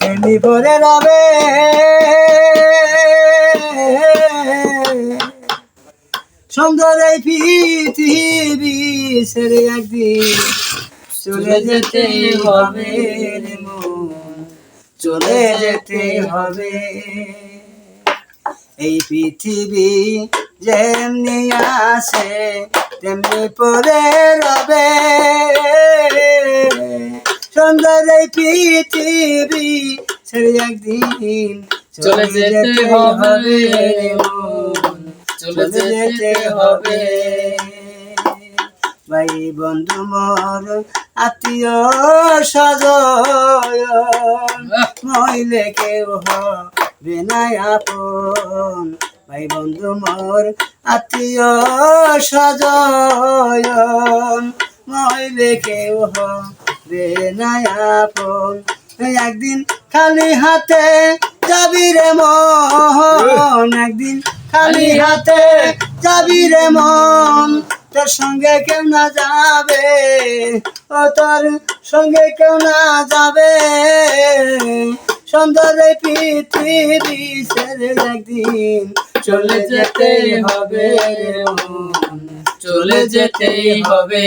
তেমনি পরে রবে সুন্দর এই পৃথিবী ছেড়ে একদিন চলে যেতে হবে রে মন, চলে যেতে হবে। এই পৃথিবী যেমনি আছে তেমনি পরে রবে সুন্দর এই পৃথিবী ছেড়ে একদিন চলে যেতে হবে রে মন, চলে যেতে হবে। ভাই বন্ধু মোর আত্মীয় স্বজন মইলে কেউ হবে না আপন। ভাই বন্ধু মোর আত্মীয় স্বজন মইলে কেউ হবে না আপন। একদিন খালি হাতে যাবি রে মন, একদিন খালি হাতে যাবি রে মন, তোর সঙ্গে কেউ না যাবে, ও তোর সঙ্গে কেউ না যাবে সুন্দর এই পৃথিবী ছেড়ে একদিন চলে যেতে হবে মন, চলে যেতেই হবে।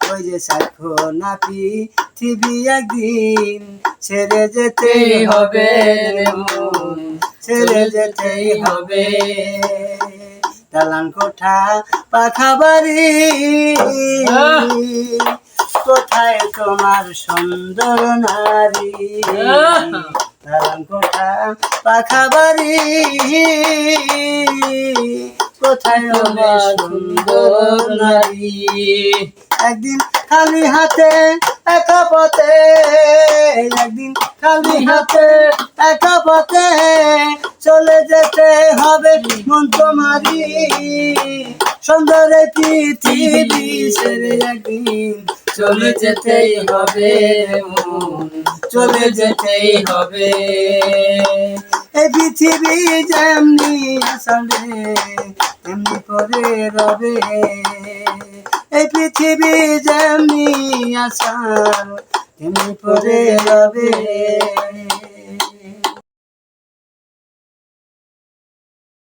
ওই যে সাক্ষ্য না পৃথিবী একদিন ছেড়ে যেতেই হবে মন, ছেড়ে যেতেই হবে। দালান কোঠা পাখা বাড়ি কোথায় তোমার সুন্দর নারী, দালান কোঠা পাখা বাড়ি কোথায় তোমার সুন্দর নারী। একদিন খালি হাতে একা পথে, একদিন খালি হাতে একা পথে চলে যেতে হবে মন তোমারি সুন্দর পৃথিবী ছেড়ে একদিন চলে যেতেই হবে মন, চলে যেতেই হবে। এই পৃথিবী যেমনি আসলে তেমনি পরে রবে, এই পৃথিবী যেমনি আসার তেমনি পরে রবে।